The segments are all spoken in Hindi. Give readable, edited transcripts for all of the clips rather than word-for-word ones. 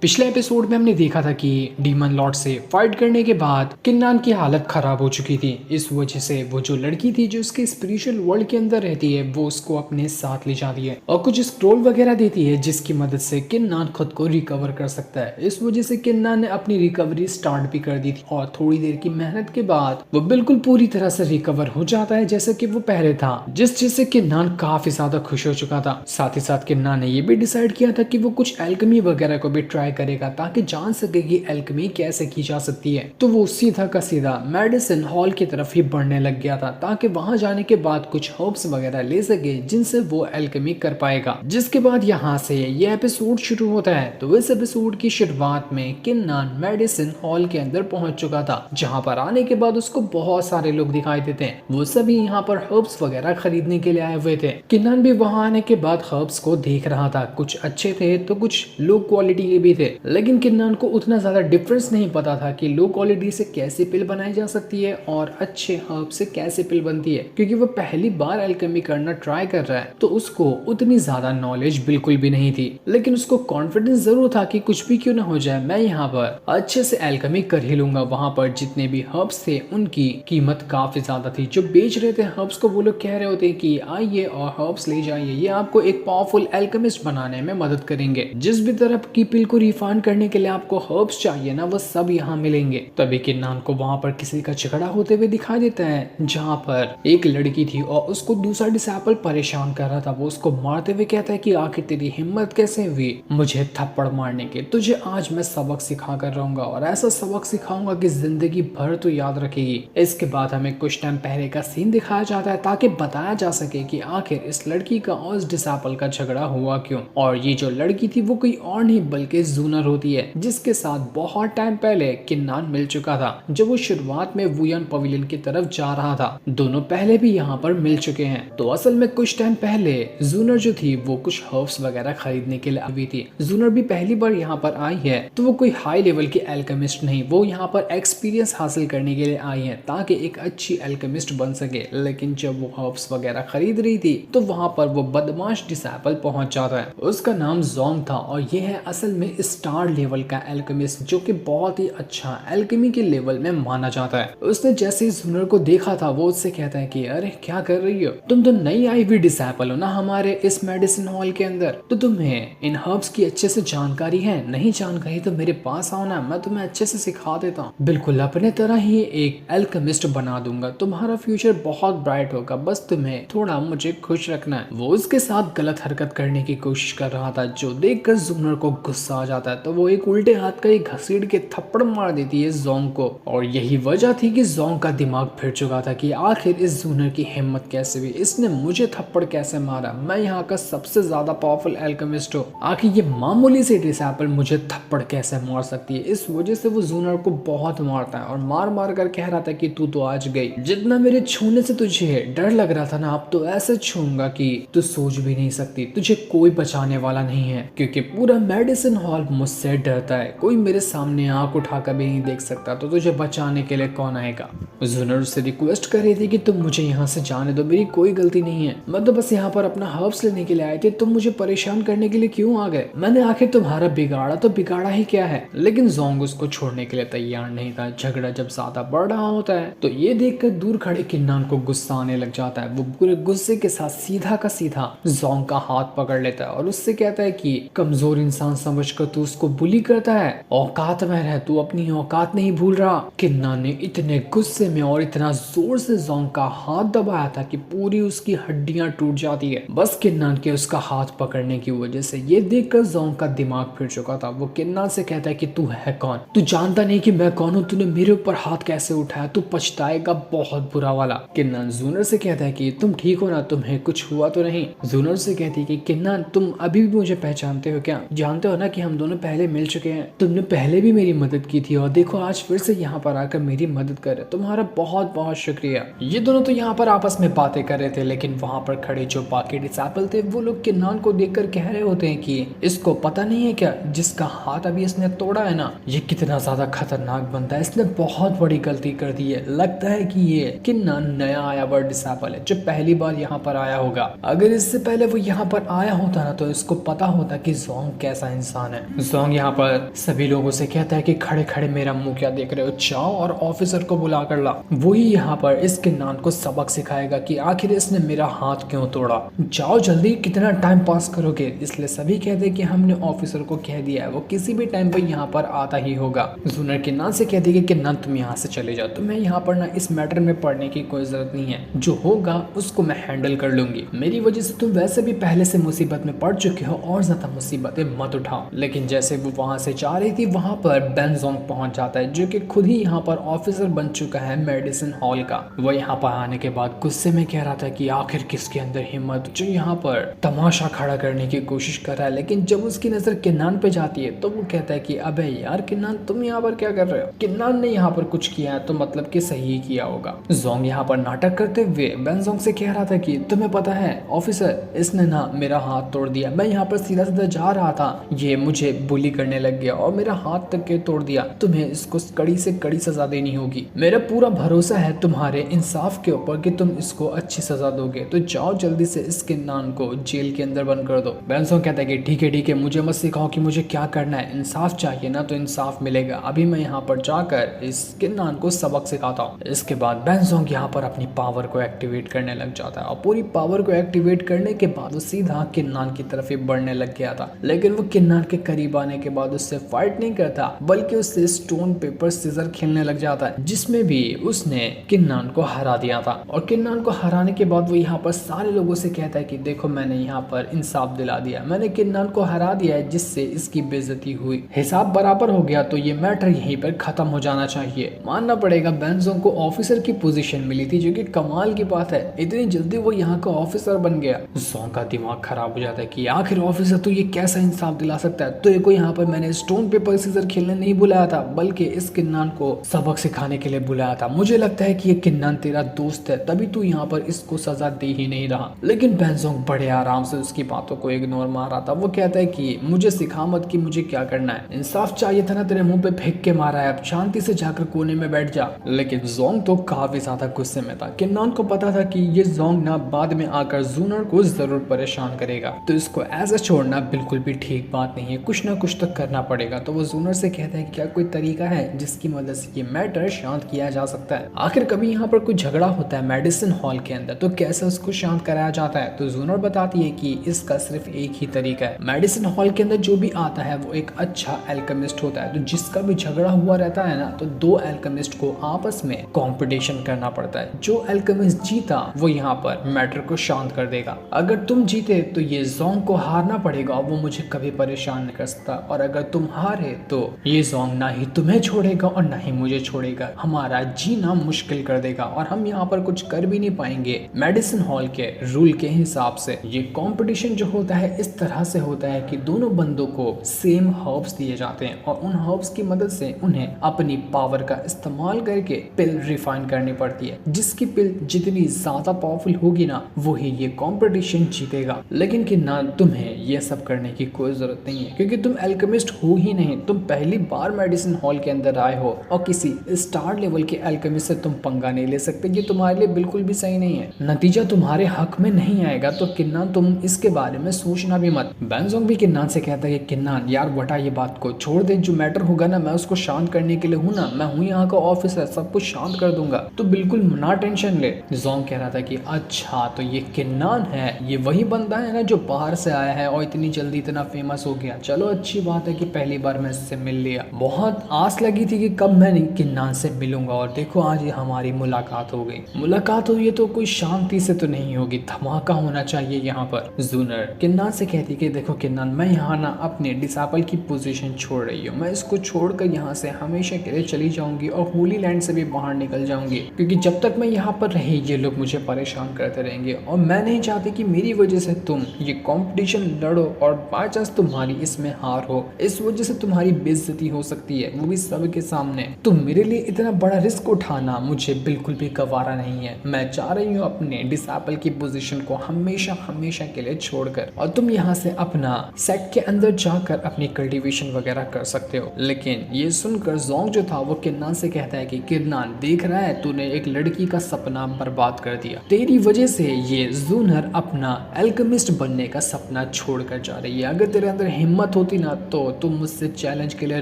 पिछले एपिसोड में हमने देखा था कि डीमन लॉर्ड से फाइट करने के बाद किन्नान की हालत खराब हो चुकी थी। इस वजह से वो जो लड़की थी जो उसके स्पिरिचुअल वर्ल्ड के अंदर रहती है वो उसको अपने साथ ले जाती है और कुछ स्क्रोल वगैरह देती है जिसकी मदद से किन्नान खुद को रिकवर कर सकता है। इस वजह से किन्नान ने अपनी रिकवरी स्टार्ट भी कर दी थी और थोड़ी देर की मेहनत के बाद वो बिल्कुल पूरी तरह से रिकवर हो जाता है जैसा कि वो पहले था, जिस चीज से किन्नान काफी ज्यादा खुश हो चुका था। साथ ही साथ किन्नान ने ये भी डिसाइड किया था कि वो कुछ एल्केमी वगैरह को भी ट्राई करेगा ताकि जान सके कि एल्केमी कैसे की जा सकती है। तो वो सीधा का सीधा मेडिसिन हॉल की तरफ ही बढ़ने लग गया था ताकि वहां जाने के बाद कुछ हर्ब्स वगैरह ले सके जिनसे वो एल्केमी कर पाएगा। जिसके बाद यहाँ से ये एपिसोड शुरू होता है। तो इस एपिसोड की शुरुआत में किन्नान मेडिसिन हॉल के अंदर पहुंच चुका था, जहाँ पर आने के बाद उसको बहुत सारे लोग दिखाई देते हैं। वो सभी यहाँ पर हर्ब्स वगैरह खरीदने के लिए आए हुए थे। किन्नान भी वहां आने के बाद हर्ब्स को देख रहा था, कुछ अच्छे थे तो कुछ लो क्वालिटी के भी थे, लेकिन किन्नान को उतना ज्यादा डिफरेंस नहीं पता था कि लो क्वालिटी से कैसे पिल बनाई जा सकती है और अच्छे हर्ब से कैसे पिल बनती है, क्योंकि वो पहली बार एल्केमी करना ट्राई कर रहा है तो उसको उतनी ज्यादा नॉलेज बिल्कुल भी नहीं थी। लेकिन उसको कॉन्फिडेंस जरूर था कि कुछ भी क्यों ना हो जाए मैं यहाँ पर अच्छे से एल्केमी कर ही लूंगा। वहां पर जितने भी हर्ब्स थे उनकी कीमत काफी ज्यादा थी। जो बेच रहे थे हर्ब्स को वो लोग कह रहे होते कि आइए और हर्ब्स ले जाइए, ये आपको एक पावरफुल एल्केमिस्ट बनाने में मदद करेंगे। जिस भी तरह की पिल को रिफाइन करने के लिए आपको हर्ब्स चाहिए ना वो सब यहाँ मिलेंगे। तभी किन्नान को वहां पर किसी का झगड़ा होते हुए दिखाई देता है, जहाँ पर एक लड़की थी और उसको दूसरा डिसेबल परेशान कर रहा था। वो उसको मारते हुए कहता है कि आखिर तेरी हिम्मत कैसे हुई मुझे थप्पड़ मारने के, तुझे आज मैं सबक सिखा कर रहूंगा और ऐसा सबक सिखाऊंगा कि जिंदगी भर तो याद रखेगी। इसके बाद हमें कुछ टाइम पहले का सीन दिखाया जाता है ताकि बताया जा सके कि आखिर इस लड़की का और इस डिसेबल का झगड़ा हुआ क्यों। और ये जो लड़की थी वो कोई और नहीं बल्कि जूनर होती है, जिसके साथ बहुत टाइम पहले किन्नान मिल चुका था जब वो शुरुआत में वुयान पवेलियन की तरफ जा रहा था। दोनों पहले भी यहाँ पर मिल चुके हैं। तो असल में कुछ टाइम पहले जूनर जो थी वो कुछ हर्ब्स वगैरह खरीदने के लिए आई थी। जूनर भी पहली बार यहाँ पर आई है तो वो कोई हाई लेवल की एल्केमिस्ट नहीं, वो यहाँ पर एक्सपीरियंस हासिल करने के लिए आई है ताकि एक अच्छी एल्केमिस्ट बन सके। लेकिन जब वो हर्ब्स वगैरह खरीद रही थी तो वहां पर वो बदमाश डिसेबल पहुंच जाता है। उसका नाम जोंग था और ये है असल में स्टार लेवल का एल्केमिस्ट जो कि बहुत ही अच्छा एल्केमी के लेवल में माना जाता है। उसने जैसे ही जूनर को देखा था वो उससे कहता है कि अरे क्या कर रही हो, तुम तो नई आई हुई डिसेबल हो ना हमारे इस मेडिसिन हॉल के अंदर, तो तुम्हें इन हर्ब्स की अच्छे से जानकारी है? नहीं जानकारी तो मेरे पास आओ ना, मैं तुम्हें अच्छे से सिखा देता हूँ, बिल्कुल अपने तरह ही एक एल्केमिस्ट बना दूंगा, तुम्हारा फ्यूचर बहुत ब्राइट होगा, बस तुम्हें थोड़ा मुझे खुश रखना है। वो उसके साथ गलत हरकत करने की कोशिश कर रहा था, जो देखकर जूनर को गुस्सा आ जाता है तो वो एक उल्टे हाथ का एक घसीट के थप्पड़ मार देती है जोंग को। और यही वजह थी कि जोंग का दिमाग फिर चुका था कि आखिर इस जूनर की हिम्मत कैसे हुई, इसने मुझे थप्पड़ कैसे मारा, मैं यहाँ का सबसे ज्यादा पावरफुल एल्केमिस्ट हूँ, आखिर ये मामूली सी डिसेबल मुझे थप्पड़ कैसे मार सकती है। इस वजह से वो जूनर को बहुत मारता है और मार मार कर कह रहा था कि तू तो आज गई, जितना मेरे छूने से तुझे डर लग रहा था ना अब तो ऐसे छूंगा कि तू सोच भी नहीं सकती, तुझे कोई बचाने वाला नहीं है, क्योंकि पूरा मेडिसिन हॉल मुझसे डरता है, कोई मेरे सामने आंख उठाकर भी नहीं देख सकता, तो तुझे बचाने के लिए कौन आएगा। जूनर उससे रिक्वेस्ट कर रही थी कि तुम मुझे यहाँ से जाने दो, मेरी कोई गलती नहीं है, मैं तो बस यहाँ पर अपना हर्ब्स लेने के लिए आए थे, तुम मुझे परेशान करने के लिए क्यों आ गए, मैंने आखिर तुम्हारा बिगाड़ा तो बिगाड़ा ही क्या है। लेकिन जोंग उसको छोड़ने के लिए तैयार नहीं था। झगड़ा जब ज्यादा बढ़ रहा होता है तो ये देखकर दूर खड़े किन्नान को गुस्सा आने लग जाता है। वो पूरे गुस्से के साथ सीधा का सीधा जोंग का हाथ पकड़ लेता है और उससे कहता है कि कमजोर इंसान समझकर तू उसको बुली करता है, औकात में रह, तू अपनी औकात नहीं भूल रहा। किन्नान ने इतने गुस्से में और इतना जोर से जोंग का हाथ दबाया था कि पूरी उसकी हड्डियां टूट जाती है, बस किन्नान के उसका हाथ पकड़ने की वजह से। ये देखकर जोंग का दिमाग फिर चुका था। वो किन्नान से कहता है कि तू है कौन, तू जानता नहीं कि मैं कौन हूँ, तूने मेरे ऊपर हाथ कैसे उठाया, तू पछताएगा बहुत बुरा वाला। किन्नान जूनर से कहता है कि तुम ठीक हो ना, तुम्हें कुछ हुआ तो नहीं। जूनर से कहती है कि किन्नान तुम अभी भी मुझे पहचानते हो क्या, जानते हो ना कि हम दोनों पहले मिल चुके हैं, तुमने पहले भी मेरी मदद की थी और देखो आज फिर से यहाँ पर आकर मेरी मदद कर रहे, तुम्हारा बहुत बहुत शुक्रिया। ये दोनों तो यहाँ पर आपस में बातें कर रहे थे, लेकिन वहाँ पर खड़े जो बाकी डिसेबल थे वो लोग किन्नान को देखकर कह रहे होते हैं कि इसको पता नहीं है क्या, जिसका हाथ अभी इसने तोड़ा है ना ये कितना ज्यादा खतरनाक बंदा है, इसने बहुत बड़ी गलती कर दी है, लगता है कि ये किन्नान नया आया हुआ डिसेबल है जो पहली बार यहाँ पर आया होगा। अगर इससे पहले वो यहाँ पर आया होता ना तो इसको पता होता कि जोंग कैसा इंसान है। जोंग यहाँ पर सभी लोगों से कहता है कि खड़े खड़े मेरा मुंह क्या देख रहे हो, जाओ और ऑफिसर को बुला कर ला। वही यहाँ पर इस किन्नान को सबक सिखाएगा कि आखिर इसने मेरा हाथ क्यों तोड़ा। जाओ जल्दी, कितना टाइम पास करोगे। इसलिए सभी कहते हैं कि हमने ऑफिसर को कह दिया है, वो किसी भी टाइम पर यहाँ पर आता ही होगा। जूनर किन्नान से कहती है कि किन्नान तुम यहाँ से चले जाओ, तुम्हें यहाँ पर ना इस मैटर में पढ़ने की कोई जरूरत नहीं है, जो होगा उसको मैं हैंडल कर लूंगी। मेरी वजह से तुम वैसे भी पहले से मुसीबत में पड़ चुके हो, और ज्यादा मुसीबतें मत उठाओ। लेकिन जैसे वो वहां से जा रही थी, वहां पर बेनजोंग पहुंच जाता है, जो कि खुद ही यहाँ पर ऑफिसर बन चुका है मेडिसिन हॉल का। वो यहाँ पर आने के बाद गुस्से में कह रहा था कि आखिर किसके अंदर हिम्मत जो यहाँ पर तमाशा खड़ा करने की कोशिश कर रहा है। लेकिन जब उसकी नजर किन्नान पे जाती है तो वो कहता है कि अबे यार किन्नान, तुम यहाँ पर क्या कर रहे हो। किन्नान ने यहाँ पर कुछ किया है तो मतलब कि सही ही किया होगा। जोंग यहाँ पर नाटक करते हुए बेनजोंग से कह रहा था कि तुम्हें पता है ऑफिसर, इसने ना मेरा हाथ तोड़ दिया। मैं यहाँ पर सीधा सीधा जा रहा था, ये मुझे बुली करने लग गया और मेरा हाथ तक के तोड़ दिया। तुम्हें इसको कड़ी से कड़ी सजा देनी होगी। मेरा पूरा भरोसा है तुम्हारे इंसाफ के ऊपर कि तुम इसको अच्छी सजा दोगे। तो जाओ जल्दी से इस किन्नान को जेल के अंदर बंद कर दो। बेनजोंग कहता है कि ठीक है, मुझे मत सिखाओ कि मुझे क्या करना है। इंसाफ चाहिए ना तो इंसाफ मिलेगा। अभी मैं यहाँ पर जाकर इस किन्नान को सबक सिखाता हूँ। इसके बाद बेनजोंग यहाँ पर अपनी पावर को एक्टिवेट करने लग जाता है और पूरी पावर को एक्टिवेट करने के बाद वो सीधा किन्नान की तरफ ही बढ़ने लग गया था। लेकिन वो किन्नान के करीब आने के बाद उससे फाइट नहीं करता, बल्कि उससे स्टोन पेपर सीजर खेलने लग जाता है, जिसमें भी उसने किन्नान को हरा दिया था। और किन्नान को हराने के बाद वो यहाँ पर सारे लोगों से कहता है कि देखो मैंने यहाँ पर इंसाफ दिला दिया, मैंने किन्नान को हरा दिया है, जिससे इसकी बेइज्जती हुई। हिसाब बराबर हो गया, तो ये मैटर यहीं पर खत्म हो जाना चाहिए। मानना पड़ेगा बेनजोंग को ऑफिसर की पोजीशन मिली थी, जो कि कमाल की बात है। इतनी जल्दी वो यहाँ का ऑफिसर बन गया। जोंग का दिमाग खराब हो जाता है कि आखिर ऑफिसर तो ये कैसा इंसाफ दिला सकता है। तो को यहाँ पर मैंने स्टोन पेपर सीजर खेलने नहीं बुलाया था, बल्कि इस किन्नान को सबक सिखाने के लिए बुलाया था। मुझे लगता है कि ये किन्नान तेरा दोस्त है, तभी तू यहाँ पर इसको सजा दे ही नहीं रहा। लेकिन बेनजोंग बड़े आराम से उसकी बातों को इग्नोर मार रहा था। वो कहता है कि मुझे सिखा मत कि मुझे क्या करना है। इंसाफ चाहिए था ना, तेरे मुंह पे फेंक के मारा है, अब शांति से जाकर कोने में बैठ जा। लेकिन जोंग तो काफी ज्यादा गुस्से में था। किन्नान को पता था कि ये जोंग ना बाद में आकर जूनर को जरूर परेशान करेगा, तो इसको ऐसे छोड़ना बिल्कुल भी ठीक बात नहीं है। कुछ ना कुछ तो करना पड़ेगा। तो वो जूनर से कहता है क्या कोई तरीका है जिसकी मदद से ये मैटर शांत किया जा सकता है। आखिर कभी यहाँ पर कोई झगड़ा होता है मेडिसिन हॉल के अंदर, तो कैसे उसको शांत कराया जाता है। तो जूनर बताती है कि इसका सिर्फ एक ही तरीका है। मेडिसिन हॉल के अंदर जो भी आता है वो एक अच्छा एल्केमिस्ट होता है। तो जिसका भी झगड़ा हुआ रहता है ना, तो दो एल्केमिस्ट को आपस में कंपटीशन करना पड़ता है। जो एल्केमिस्ट जीता वो यहाँ पर मैटर को शांत कर देगा। अगर तुम जीते तो ये जोंग को हारना पड़ेगा और वो मुझे कभी परेशान नहीं कर सकता, और अगर तुम हारे तो ये जोंग ना ही तुम्हें छोड़ेगा और ना ही मुझे छोड़ेगा। हमारा जीना मुश्किल कर देगा और हम यहाँ पर कुछ कर भी नहीं पाएंगे। मेडिसिन हॉल के रूल के हिसाब से ये कंपटीशन जो होता है इस तरह से होता है कि दोनों बंदों को सेम हर्ब्स दिए जाते हैं और उन हर्ब्स की मदद से उन्हें अपनी पावर का इस्तेमाल करके पिल रिफाइन करनी पड़ती है। जिसकी पिल जितनी ज्यादा पावरफुल होगी ना, वही ये कंपटीशन जीतेगा। लेकिन कि ना तुम्हें ये सब करने की कोई जरूरत नहीं है, क्योंकि तुम एल्केमिस्ट हो ही नहीं। तुम पहली बार मेडिसिन हॉल के अंदर आए हो और किसी स्टार लेवल के एल्केमिस्ट से तुम पंगा नहीं ले सकते। ये तुम्हारे लिए बिल्कुल भी सही नहीं है। नतीजा तुम्हारे हक में नहीं आएगा। तो किन्नान तुम इसके बारे में सोचना भी मत। बेनजोंग भी किन्नान से कहता है कि किन्नान यार बटा ये बात को छोड़ दे, जो मैटर होगा ना मैं उसको शांत करने के लिए हूँ ना, मैं हूँ यहाँ का ऑफिसर, सब कुछ शांत कर दूंगा, तो बिल्कुल ना टेंशन ले। जोंग कह रहा था कि अच्छा तो ये किन्नान है, ये वही बंदा है ना जो बाहर से आया है और इतनी जल्दी इतना फेमस हो गया। चलो अच्छी बात है कि पहली बार मैं इससे मिल लिया। बहुत आस लगी थी कि कब मैं किन्नान से मिलूंगा, और देखो आज ये हमारी मुलाकात हो गई। मुलाकात हुई है तो कोई शांति से तो नहीं होगी, धमाका होना चाहिए यहाँ पर। जूनर किन्नान से कहती कि देखो किन्नान, मैं यहाँ ना अपने डिसाइपल की पोजीशन छोड़ रही हूँ। मैं इसको छोड़कर यहाँ से हमेशा के लिए चली जाऊंगी और होली लैंड से भी बाहर निकल जाऊंगी, क्योंकि जब तक मैं यहाँ पर रही ये लोग मुझे परेशान करते रहेंगे और मैं नहीं चाहती कि मेरी वजह से तुम ये कंपटीशन लड़ो और बाय चांस तुम्हारी इसमें हार हो। इस वजह से तुम्हारी बेइज्जती हो सकती है, वो भी सबके सामने। तो मेरे लिए इतना बड़ा रिस्क उठाना मुझे बिल्कुल भी गवारा नहीं है। मैं चाह रही हूँ अपने डिसाइपल की पोजीशन को हमेशा हमेशा के लिए छोड़कर, और तुम यहाँ से अपना सेट के अंदर जाकर अपनी कल्टीवेशन वगैरह कर सकते हो। लेकिन ये सुनकर जोंग जो था वो किन्नान से कहता है कि किन्नान देख रहा है तूने एक लड़की का सपना बर्बाद कर दिया। तेरी वजह से ये जूनर अपना एल्केमिस्ट बनने का सपना छोड़कर जा रही है। अगर तेरे अंदर हिम्मत होती ना तो तुम मुझसे चैलेंज के लिए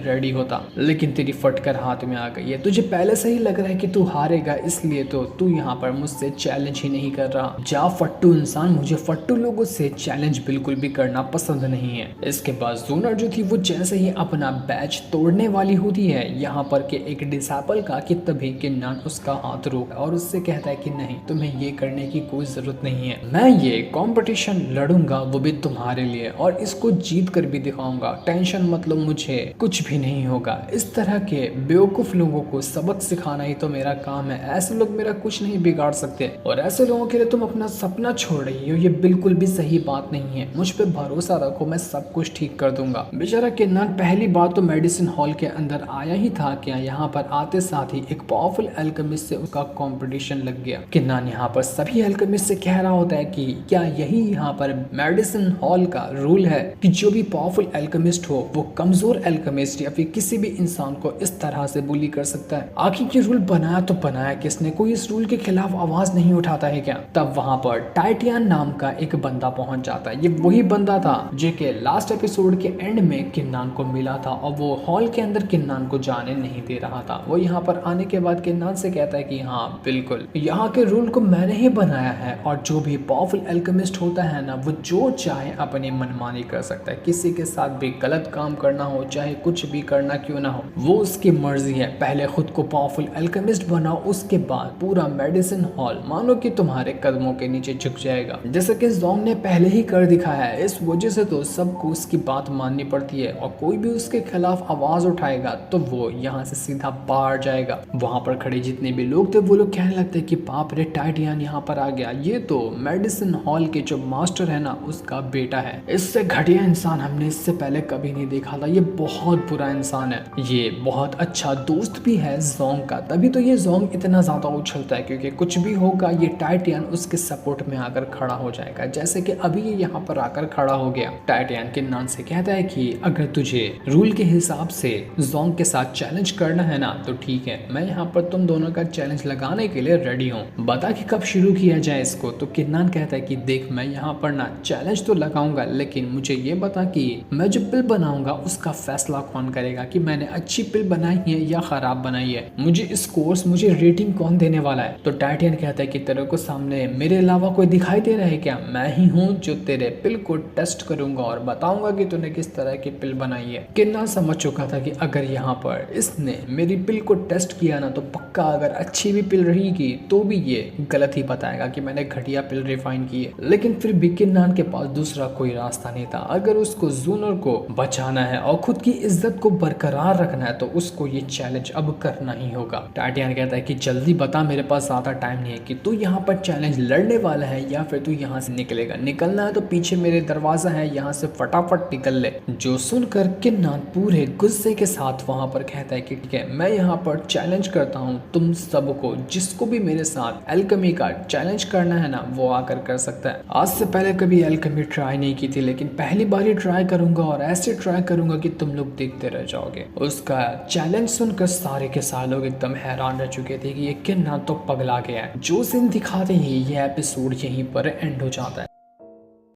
रेडी होता, लेकिन तेरी फटकर हाथ में आ गई है। तुझे पहले से ही लग रहा है कि तू हारेगा, इसलिए तो तू यहाँ पर मुझसे चैलेंज ही नहीं कर रहा। जा फट्टू इंसान, मुझे फट्टू लोगों से चैलेंज बिल्कुल भी करना पसंद नहीं है। इसके बाद जूनर जो थी वो जैसे ही अपना बैच तोड़ने वाली होती है यहाँ पर के एक डिसाइपल का, कि तभी किन्नान उसका हाथ रोक और उससे कहता है कि नहीं, तुम्हें ये करने की कोई जरूरत नहीं है। मैं ये कंपटीशन लड़ूंगा, वो भी तुम्हारे लिए, और इसको जीत कर भी दिखाऊंगा। टेंशन मतलब मुझे कुछ भी नहीं होगा। इस तरह के बेवकूफ लोगों को सबक सिखाना ही तो मेरा काम है। ऐसे लोग मेरा कुछ नहीं बिगाड़ सकते, और ऐसे लोगों के लिए तुम अपना सपना छोड़ रही हो, ये बिल्कुल भी सही बात नहीं है। मुझ पे भरोसा रखो, मैं सब कुछ ठीक कर दूंगा। बेचारा किन्नान पहली बार तो मेडिसिन हॉल के अंदर आया ही था क्या, यहाँ पर आते साथ ही एक पावरफुल अल्केमिस्ट से उसका कंपटीशन लग गया। किन्नान यहाँ पर सभी अल्केमिस्ट से कह रहा होता है कि क्या यही यहाँ पर मेडिसिन हॉल का रूल है कि जो भी पावरफुल अल्केमिस्ट हो वो कमजोर अल्केमिस्ट या फिर किसी भी इंसान को इस तरह से बुली कर सकता है। आखिर ये रूल बनाया तो बनाया किसने, कोई इस रूल के खिलाफ आवाज नहीं उठाता है क्या? तब वहां पर टाइटियन नाम का एक बंदा पहुंच जाता है। ये वही बंदा था जो के लास्ट एपिसोड के एंड में किन्नान को मिला था, और वो हॉल के अंदर किन्नान को जाने नहीं दे रहा था। वो यहाँ पर आने के बाद किन्नान से कहता है कि हाँ बिल्कुल, यहाँ के रूल को मैंने ही बनाया है, और जो भी पावरफुल अल्केमिस्ट होता है ना, वो जो चाहे अपनी मनमानी कर सकता है। किसी के साथ भी गलत काम करना हो, चाहे कुछ भी करना क्यों ना हो, वो उसकी मर्जी है। पहले खुद को पावरफुल अल्केमिस्ट बनाओ, उसके बाद पूरा मेडिसिन हॉल मानो कि तुम्हारे कदमों के नीचे झुक जाएगा, जैसे कि जोंग ने पहले ही कर दिखाया है। इस वजह से तो सबको उसकी बात माननी पड़ती है, और कोई भी उसके खिलाफ आवाज उठाएगा तो वो यहाँ से सीधा बाहर जाएगा। वहां पर खड़े जितने भी लोग थे वो लोग कहने लगते कि बाप रे, टाइटियन यहाँ पर आ गया, ये तो मेडिसिन हॉल के जो मास्टर है ना उसका बेटा है। इससे घटिया इंसान हमने इससे पहले कभी नहीं देखा था, ये बहुत बुरा इंसान है। ये बहुत अच्छा दोस्त भी है जोंग का, तभी तो ये जोंग इतना ज्यादा उछलता है, क्योंकि कुछ भी होगा ये टाइटियन उसके सपोर्ट में आकर खड़ा हो जाएगा, जैसे कि अभी ये यहाँ पर आकर खड़ा हो गया। टाइटियन किन्नान से कहता है कि अगर तुझे रूल के हिसाब से जोंग के साथ चैलेंज करना है ना तो ठीक है, मैं यहाँ पर तुम दोनों का चैलेंज लगाने के लिए रेडी हूँ, बता कि कब शुरू किया जाए इसको। तो किन्नान कहता है कि देख, मैं यहाँ पर ना चैलेंज तो लगाऊंगा, लेकिन मुझे ये बता कि मैं जो पिल बनाऊंगा उसका फैसला कौन करेगा कि मैंने अच्छी पिल बनाई है या खराब बनाई है। मुझे स्कोर्स, मुझे रेटिंग कौन देने वाला है? तो टाइटियन कहता है कि तेरे को सामने मेरे अलावा कोई दिखाई दे रहा है क्या? मैं ही हूँ जो तेरे पिल को टेस्ट करूंगा और बताऊंगा कि तूने किस तरह की पिल बनाई है। किन्नान समझ चुका था कि अगर यहाँ पर इसने मेरी पिल को टेस्ट किया ना तो पक्का अगर अच्छी भी पिल रहेगी तो भी ये गलत ही बताएगा कि मैंने घटिया पिल रिफाइन की है। लेकिन फिर भी किन्नान के पास दूसरा कोई रास्ता नहीं था। अगर उसको जूनर को बचाना है और खुद की इज्जत को बरकरार रखना है तो उसको ये चैलेंज अब करना ही होगा। टाइटियन कहता है कि जल्दी बता, मेरे पास ज्यादा टाइम नहीं है, कि तू यहाँ पर चैलेंज लड़ने वाला है या फिर तू यहाँ से निकलेगा। निकलना है तो पीछे मेरे दरवाजा है, यहाँ से फटाफट निकल ले। जो सुनकर किन्नान पूरे गुस्से के साथ वहां पर कहता है कि ठीक है, मैं यहाँ पर चैलेंज करता हूँ तुम सबको, जिसको भी मेरे साथ एल्केमी का चैलेंज करना है ना वो आकर कर सकता है। आज से पहले कभी एल्केमी ट्राई नहीं की थी, लेकिन पहली बार ही ट्राई करूंगा, और ऐसे ट्राई करूंगा कि तुम लोग देखते रह जाओगे। उसका चैलेंज सुनकर सारे के सारे लोग एकदम हैरान रह चुके थे कि ये किन्नान तो पगला गया है। जो सीन दिखाते ही ये एपिसोड यहीं पर एंड हो जाता है।